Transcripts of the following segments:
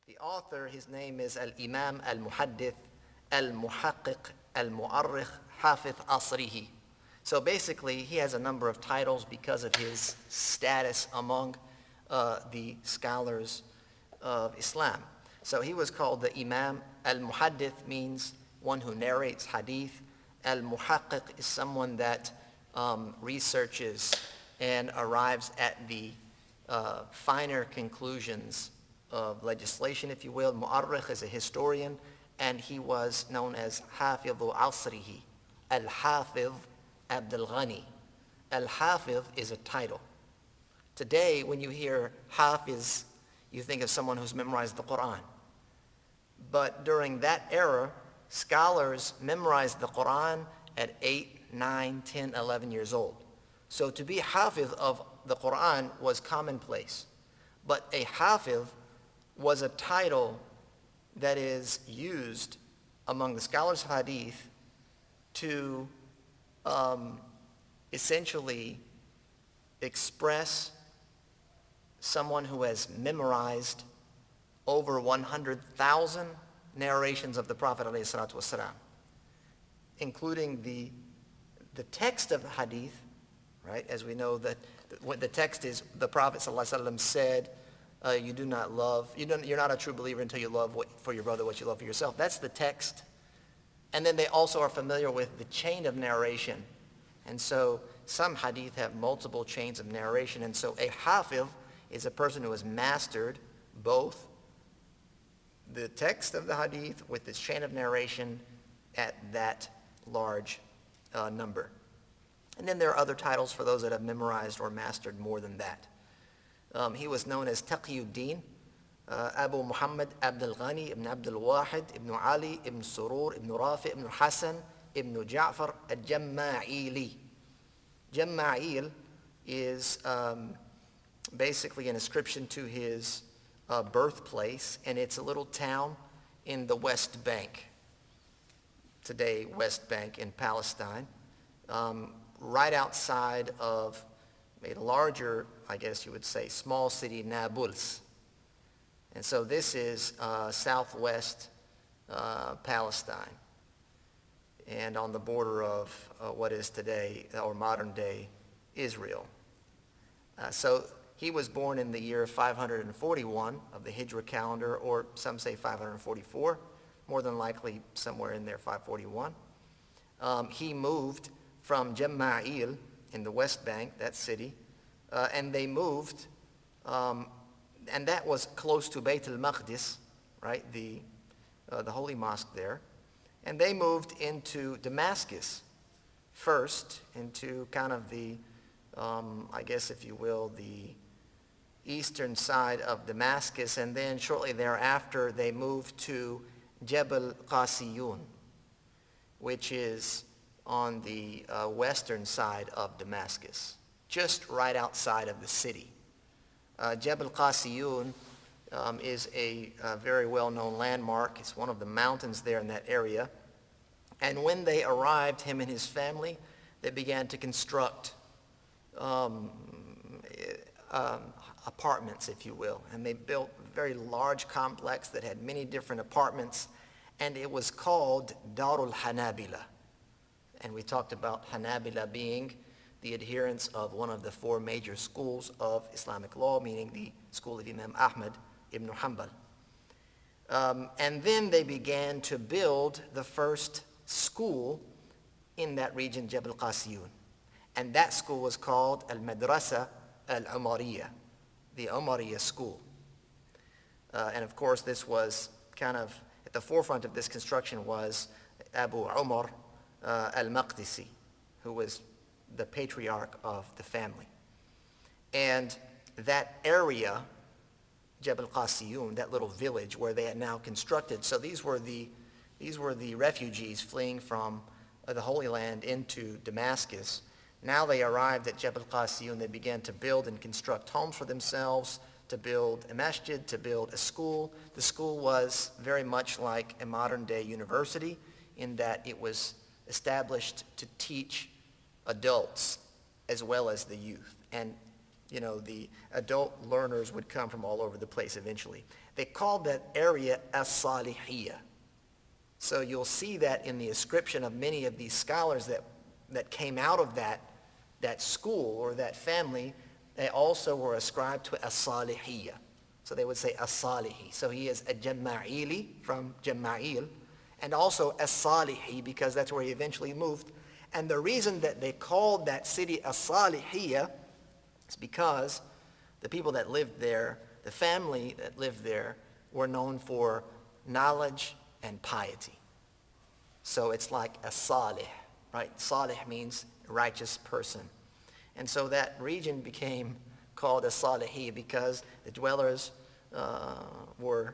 The author, his name is al-Imam al-Muhaddith al-Muhaqqiq al-Mu'arrikh Hafiz Asrihi. So basically, he has a number of titles because of his status among the scholars of Islam. So he was called the Imam. Al-Muhaddith means one who narrates hadith. Al-Muhaqqiq is someone that researches and arrives at the finer conclusions of legislation, if you will. Mu'arrikh is a historian, and he was known as Hafidhu Asrihi, al-Hafiz Abdul-Ghani. Al-Hafiz is a title. Today, when you hear Hafiz, you think of someone who's memorized the Quran. But during that era, scholars memorized the Quran at 8, 9, 10, 11 years old. So to be Hafiz of the Quran was commonplace. But a Hafiz was a title that is used among the scholars of hadith to essentially express someone who has memorized over 100,000 narrations of the Prophet ﷺ, including the text of the hadith, right? As we know that what the text is, the Prophet ﷺ said, you're not a true believer until you love for your brother what you love for yourself. That's the text. And then they also are familiar with the chain of narration. And so some hadith have multiple chains of narration. And so a hafiz is a person who has mastered both the text of the hadith with its chain of narration at that large number. And then there are other titles for those that have memorized or mastered more than that. He was known as Taqiyuddin, Abu Muhammad Abdul-Ghani ibn Abdul-Wahid ibn Ali ibn Surur ibn Rafi ibn Hassan ibn Ja'far al-Jamma'ili. Jamma'il is basically an inscription to his birthplace, and it's a little town in the West Bank, today West Bank in Palestine, right outside of a larger, I guess you would say, small city, Nablus. And so this is southwest Palestine, and on the border of what is today, or modern day, Israel. So he was born in the year 541 of the Hijra calendar, or some say 544, more than likely somewhere in there, 541. He moved from Jamma'il in the West Bank, that city, and they moved, and that was close to al-Maqdisi, right, the holy mosque there. And they moved into Damascus first, into kind of the, I guess if you will, the eastern side of Damascus, and then shortly thereafter they moved to Jabal Qasiyun, which is on the western side of Damascus, just right outside of the city. Jabal Qasiyun is a very well-known landmark. It's one of the mountains there in that area. And when they arrived, him and his family, they began to construct apartments, if you will. And they built a very large complex that had many different apartments, and it was called Darul Hanabila. And we talked about Hanabila being the adherents of one of the four major schools of Islamic law, meaning the school of Imam Ahmad ibn Hanbal. And then they began to build the first school in that region, Jabal Qasiyun. And that school was called al-Madrasa al-Umariyya, the Umariyya school. And of course, this was kind of, at the forefront of this construction was Abu Umar al-Maqdisi, who was the patriarch of the family. And that area, Jabal Qasiyun, that little village where they had now constructed, so these were the refugees fleeing from the Holy Land into Damascus. Now they arrived at Jabal Qasiyun. They began to build and construct homes for themselves, to build a masjid, to build a school. The school was very much like a modern-day university in that it was established to teach adults as well as the youth. And the adult learners would come from all over the place eventually. They called that area as-Salihiyya. So you'll see that in the ascription of many of these scholars that came out of that school or that family, they also were ascribed to as-Salihiyya. So they would say as-Salihi. So he is a Jamma'ili from Jamma'il, and also as-Salihi because that's where he eventually moved. And the reason that they called that city as-Salihiyya is because the people that lived there, the family that lived there, were known for knowledge and piety. So it's like a salih, right? Salih means righteous person. And so that region became called a Salihi because the dwellers were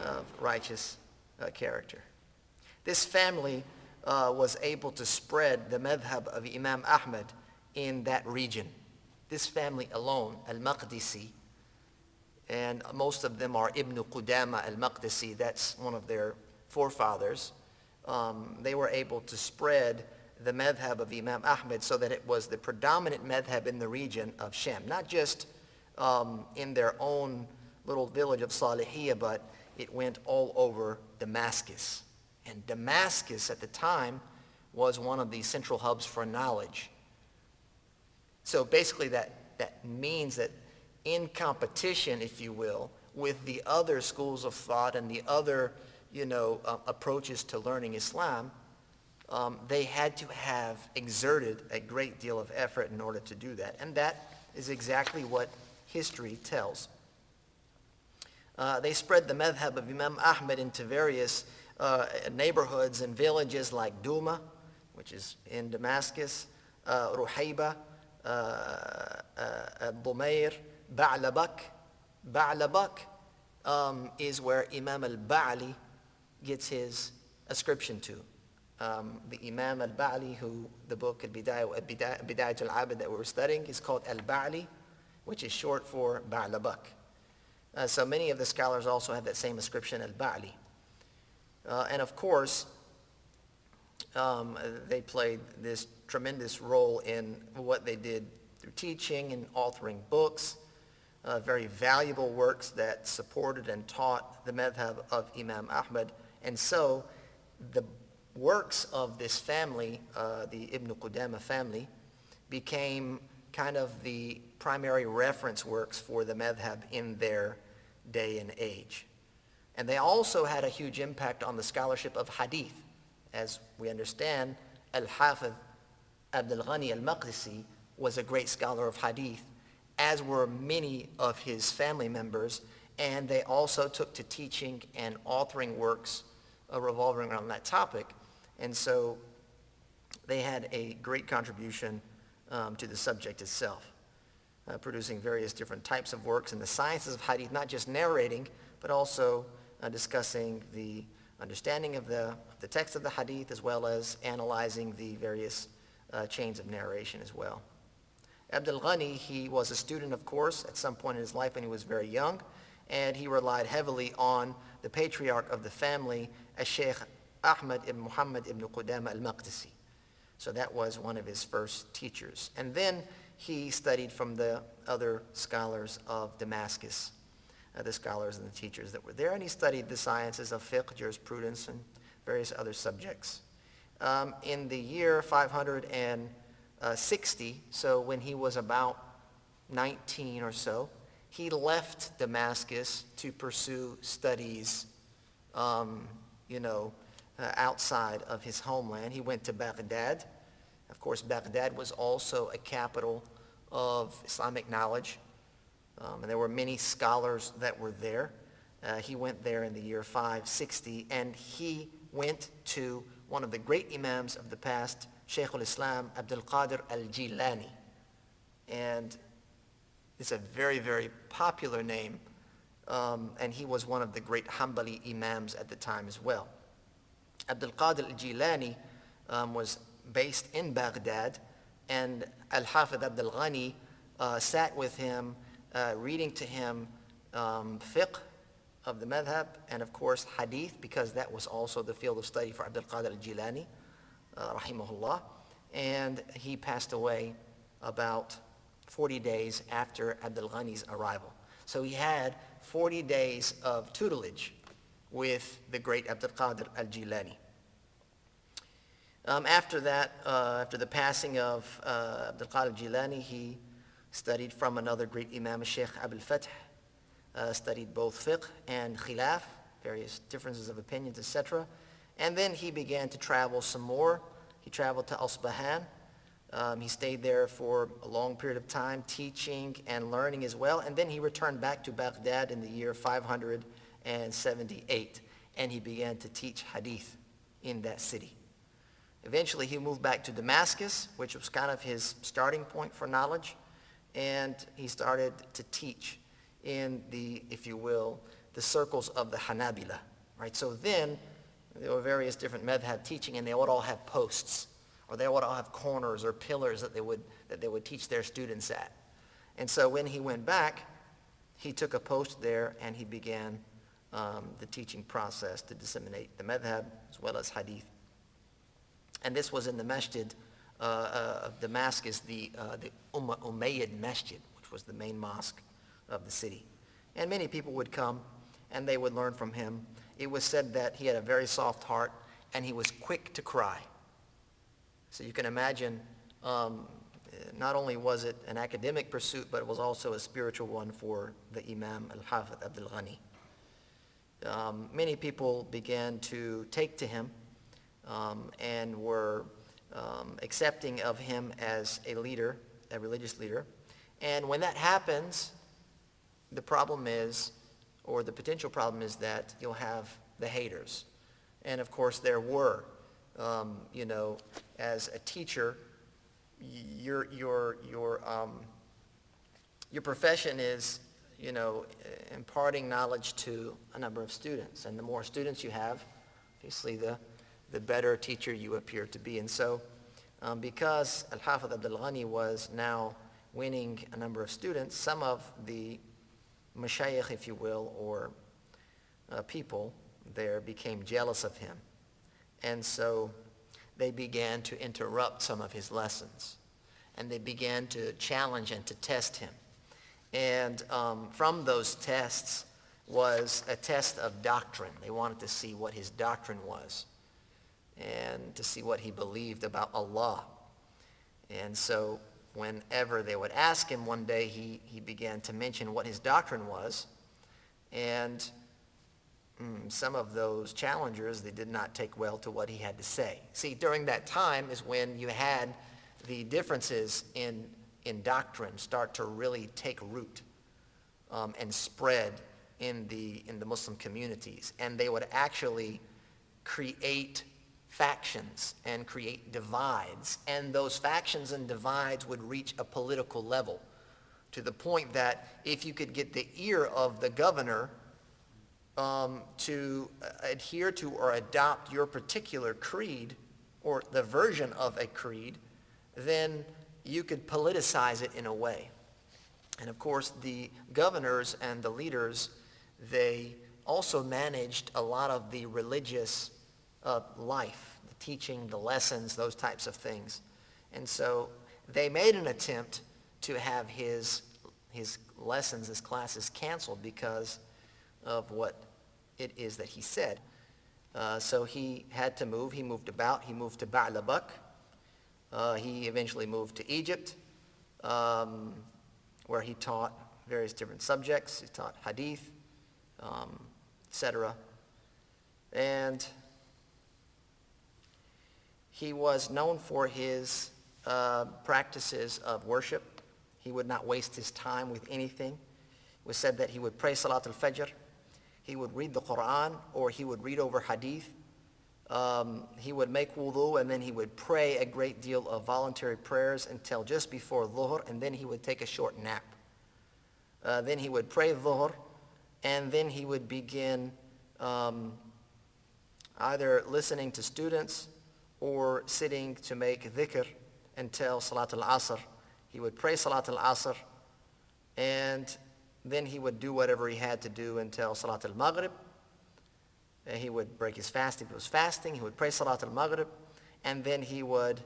of righteous character. This family was able to spread the madhab of Imam Ahmad in that region. This family alone, al-Maqdisi, and most of them are Ibn Qudama al-Maqdisi, that's one of their forefathers. They were able to spread the madhab of Imam Ahmad so that it was the predominant madhab in the region of Sham, not just in their own little village of Salihiyya, but it went all over Damascus. And Damascus at the time was one of the central hubs for knowledge. So basically that means that in competition, if you will, with the other schools of thought and the other, approaches to learning Islam, they had to have exerted a great deal of effort in order to do that. And that is exactly what history tells. They spread the madhab of Imam Ahmad into various neighborhoods and villages like Duma, which is in Damascus, Ruhayba, Dumair, Ba'labak. Ba'labak is where Imam al-Ba'li gets his ascription to. The Imam al-Ba'li, who the book Bidayat al-Abd that we were studying is called al-Ba'li, which is short for Ba'labak. So many of the scholars also have that same ascription, al-Ba'li. And of course, they played this tremendous role in what they did through teaching and authoring books, very valuable works that supported and taught the madhab of Imam Ahmad. And so the works of this family, the Ibn Qudama family, became kind of the primary reference works for the madhab in their day and age. And they also had a huge impact on the scholarship of hadith. As we understand, al-Hafiz Abdul-Ghani al-Maqdisi was a great scholar of hadith, as were many of his family members, and they also took to teaching and authoring works revolving around that topic. And so they had a great contribution to the subject itself, producing various different types of works in the sciences of hadith, not just narrating, but also discussing the understanding of the text of the hadith, as well as analyzing the various chains of narration as well. Abdul-Ghani, he was a student, of course, at some point in his life when he was very young, and he relied heavily on the patriarch of the family, Sheikh Ahmad ibn Muhammad ibn Qudama al-Maqdisi. So that was one of his first teachers. And then he studied from the other scholars of Damascus, the scholars and the teachers that were there, and he studied the sciences of fiqh, jurisprudence, and various other subjects. In the year 560, so when he was about 19 or so, he left Damascus to pursue studies, outside of his homeland. He went to Baghdad. Of course, Baghdad was also a capital of Islamic knowledge, and there were many scholars that were there. He went there in the year 560, and he went to one of the great imams of the past, Shaykh al-Islam Abdul-Qadir al-Jilani. And it's a very, very popular name, and he was one of the great Hanbali imams at the time as well. Abdul-Qadir al-Jilani was based in Baghdad, and al-Hafiz Abdul-Ghani sat with him, reading to him fiqh of the madhab, and of course hadith, because that was also the field of study for Abdul-Qadir al-Jilani, rahimahullah. And he passed away about 40 days after Abdul-Ghani's arrival. So he had 40 days of tutelage with the great Abdul Qadir al-Jilani. After that, after the passing of Abdul Qadir al-Jilani, he studied from another great Imam, Sheikh Abul Fath, studied both fiqh and khilaf, various differences of opinions, etc. And then he began to travel some more. He traveled to Asbahan. He stayed there for a long period of time, teaching and learning as well. And then he returned back to Baghdad in the year 578, and he began to teach hadith in that city. Eventually, he moved back to Damascus, which was kind of his starting point for knowledge, and he started to teach in the, if you will, the circles of the Hanabila, right? So then, there were various different madhab teaching, and they would all have posts, or they would all have corners or pillars that they would teach their students at. And so when he went back, he took a post there, and he began the teaching process to disseminate the madhab as well as hadith. And this was in the masjid of Damascus, the Umayyad Masjid, which was the main mosque of the city. And many people would come, and they would learn from him. It was said that he had a very soft heart, and he was quick to cry. So you can imagine, not only was it an academic pursuit, but it was also a spiritual one for the Imam al-Hafiz Abdul-Ghani. Many people began to take to him and were accepting of him as a leader, a religious leader. And when that happens, the problem is, or the potential problem is, that you'll have the haters. And of course there were. As a teacher, your profession is, imparting knowledge to a number of students. And the more students you have, obviously the better teacher you appear to be. And so because al-Hafiz Abdul-Ghani was now winning a number of students, some of the mashayikh, if you will, or people there became jealous of him. And so they began to interrupt some of his lessons. And they began to challenge and to test him. And from those tests was a test of doctrine. They wanted to see what his doctrine was and to see what he believed about Allah. And so whenever they would ask him, one day he began to mention what his doctrine was. And some of those challengers, they did not take well to what he had to say. See, during that time is when you had the differences in doctrine start to really take root and spread in the Muslim communities. And they would actually create factions and create divides. And those factions and divides would reach a political level to the point that if you could get the ear of the governor to adhere to or adopt your particular creed or the version of a creed, then you could politicize it in a way. And of course, the governors and the leaders, they also managed a lot of the religious life, the teaching, the lessons, those types of things. And so they made an attempt to have his lessons, his classes canceled because of what it is that he said. So he had to move. He moved about. He moved to Ba'labak. He eventually moved to Egypt, where he taught various different subjects. He taught hadith, etc. And he was known for his practices of worship. He would not waste his time with anything. It was said that he would pray Salat al-Fajr. He would read the Quran, or he would read over hadith. He would make wudu, and then he would pray a great deal of voluntary prayers until just before dhuhr, and then he would take a short nap. Then he would pray dhuhr, and then he would begin either listening to students or sitting to make dhikr until Salat al-Asr. He would pray Salat al-Asr, and then he would do whatever he had to do until Salat al-Maghrib. He would break his fast if he was fasting. He would pray Salat al-Maghrib, and then he would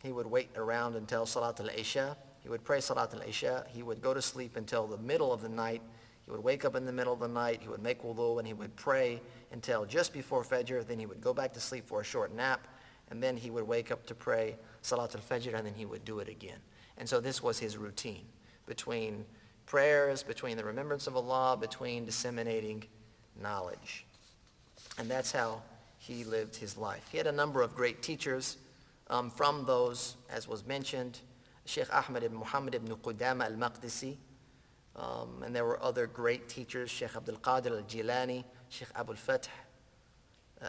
He would wait around until Salat al-Isha. He would pray Salat al-Isha. He would go to sleep until the middle of the night. He would wake up in the middle of the night. He would make wudu, and he would pray until just before Fajr. Then he would go back to sleep for a short nap, and then he would wake up to pray Salat al-Fajr, and then he would do it again. And so this was his routine, between prayers, between the remembrance of Allah, between disseminating knowledge. And that's how he lived his life. He had a number of great teachers. From those, as was mentioned, Sheikh Ahmed ibn Muhammad ibn Qudama al-Maqdisi, and there were other great teachers, Sheikh Abdul-Qadir al-Jilani, Sheikh Abul Fath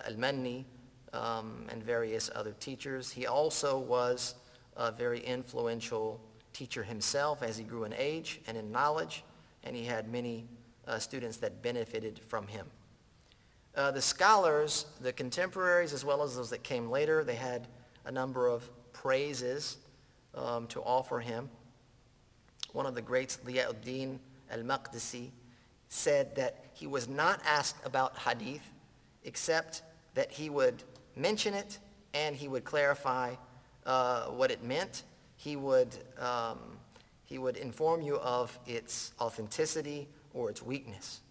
al-Manni, and various other teachers. He also was a very influential teacher himself as he grew in age and in knowledge, and he had many students that benefited from him. The scholars, the contemporaries, as well as those that came later, they had a number of praises to offer him. One of the greats, Li'ad-Din al-Maqdisi, said that he was not asked about hadith except that he would mention it and he would clarify what it meant. He would inform you of its authenticity or its weakness.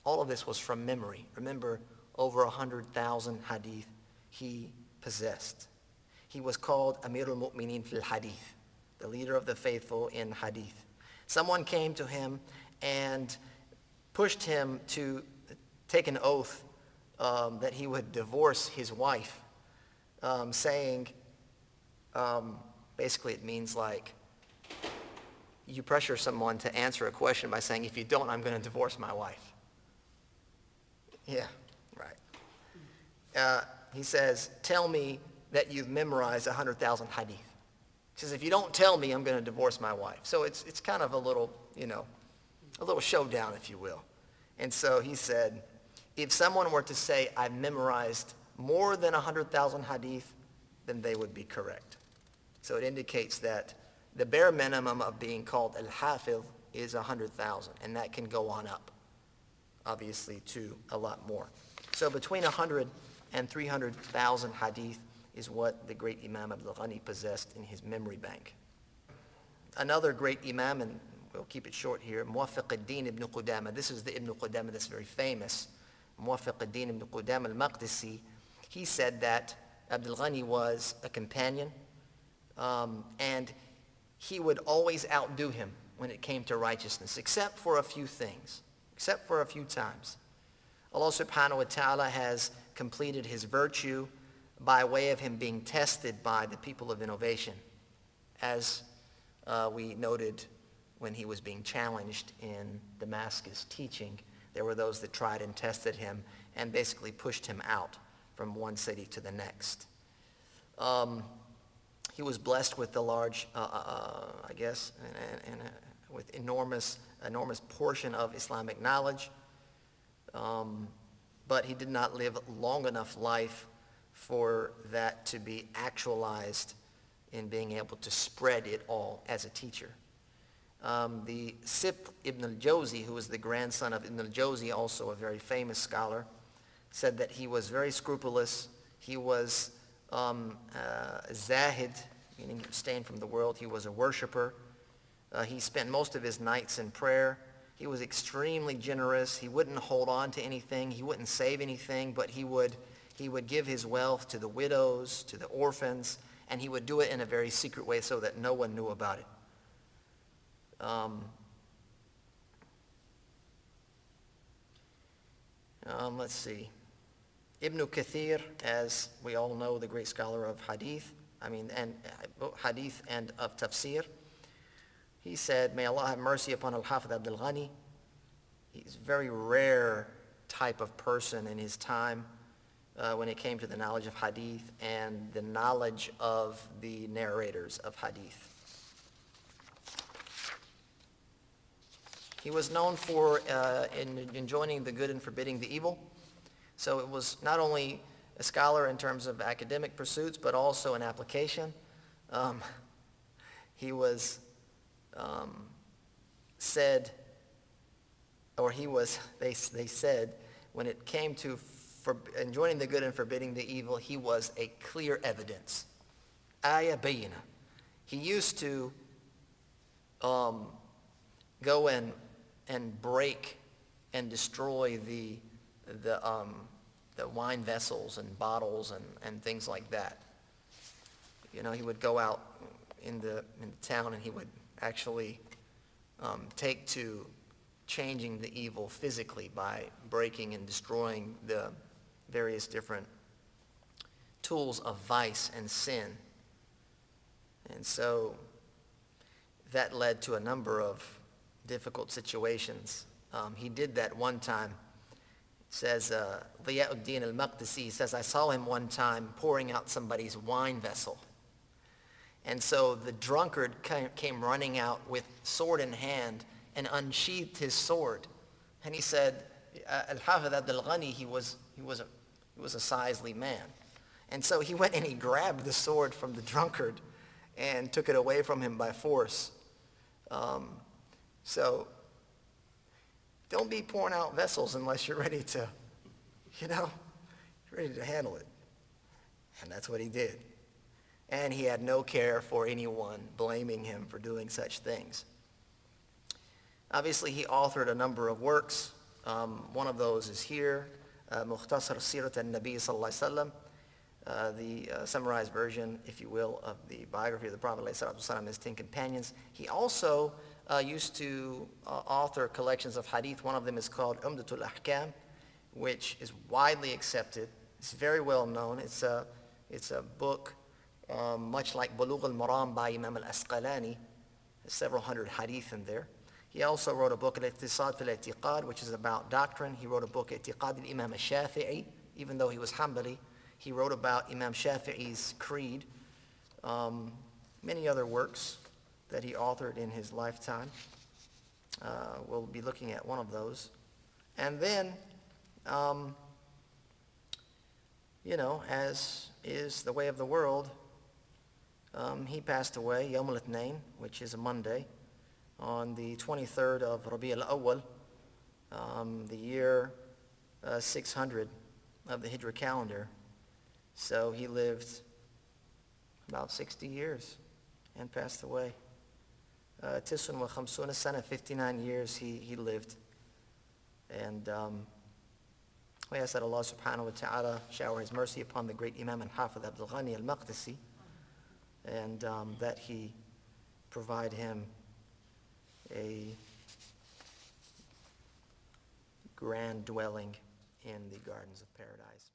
All of this was from memory. Remember, over 100,000 hadith he possessed. He was called Amir al-Mu'mineen fil Hadith, the leader of the faithful in Hadith. Someone came to him and pushed him to take an oath that he would divorce his wife, saying, basically it means like, you pressure someone to answer a question by saying, if you don't, I'm going to divorce my wife. Yeah, right. He says, tell me that you've memorized 100,000 hadith. He says, if you don't tell me, I'm going to divorce my wife. So it's kind of a little, a little showdown, if you will. And so he said, if someone were to say, I've memorized more than 100,000 hadith, then they would be correct. So it indicates that the bare minimum of being called al-Hafiz is 100,000, and that can go on up, obviously, to a lot more. So between 100 and 300,000 hadith is what the great Imam Abdul-Ghani possessed in his memory bank. Another great Imam, and we'll keep it short here, Muwaffiq ad-Din ibn Qudama. This is the Ibn Qudama that's very famous. Muwaffiq ad-Din ibn Qudama al-Maqdisi. He said that Abdul-Ghani was a companion, and he would always outdo him when it came to righteousness, except for a few things, except for a few times. Allah subhanahu wa ta'ala has completed his virtue by way of him being tested by the people of innovation, as we noted when he was being challenged in Damascus teaching. There were those that tried and tested him and basically pushed him out from one city to the next. He was blessed with the large, I guess, with enormous portion of Islamic knowledge, but he did not live long enough life for that to be actualized in being able to spread it all as a teacher. The Sibt ibn al-Jawzi, who was the grandson of Ibn al-Jawzi, also a very famous scholar, said that he was very scrupulous. He was zahid, meaning abstained from the world. He was a worshiper. He spent most of his nights in prayer. He was extremely generous. He wouldn't hold on to anything. He wouldn't save anything, but he would give his wealth to the widows, to the orphans, and he would do it in a very secret way so that no one knew about it. Let's see. Ibn Kathir, as we all know, the great scholar of hadith, hadith and of tafsir, he said, may Allah have mercy upon al-Hafiz Abdul-Ghani. He's a very rare type of person in his time when it came to the knowledge of hadith and the knowledge of the narrators of hadith. He was known for enjoining the good and forbidding the evil. So it was not only a scholar in terms of academic pursuits, but also in application. He was they said, when it came to enjoining the good and forbidding the evil, he was a clear evidence. Ayah bayina. He used to go and break and destroy the wine vessels and bottles and things like that. You know, he would go out in the town and he would actually take to changing the evil physically by breaking and destroying the various different tools of vice and sin. And so that led to a number of difficult situations. He did that one time. It says, al-Maqdisi says, I saw him one time pouring out somebody's wine vessel. And so the drunkard came running out with sword in hand and unsheathed his sword. And he said, al-Hafiz Abdul-Ghani, he was a sizely man. And so he went and he grabbed the sword from the drunkard and took it away from him by force. So don't be pouring out vessels unless you're ready to, ready to handle it. And that's what he did. And he had no care for anyone blaming him for doing such things. Obviously, he authored a number of works. One of those is here, Mukhtasar Sirat al-Nabi sallallahu alaihi wasallam, the summarized version, if you will, of the biography of the Prophet ﷺ and his 10 companions. He also used to author collections of hadith. One of them is called Umdatul Ahkam, which is widely accepted. It's very well known. It's a book much like Bulugh al-Maram by Imam al-Asqalani. There's several hundred hadith in there. He also wrote a book, Al-Iqtisad fil-I'tiqad, which is about doctrine. He wrote a book, I'tiqad al-Imam al-Shafi'i, even though he was Hanbali. He wrote about Imam Shafi'i's creed. Many other works that he authored in his lifetime. We'll be looking at one of those. And then, as is the way of the world, he passed away, Yawm al-Ithnain, which is a Monday, on the 23rd of Rabi al-Awwal, the year 600 of the Hijra calendar. So he lived about 60 years and passed away. Tisun wa khamsuna sana, 59 years he lived. And we ask that Allah subhanahu wa ta'ala shower his mercy upon the great Imam and Hafiz Abdul-Ghani al-Maqdisi, and that he provide him a grand dwelling in the gardens of paradise.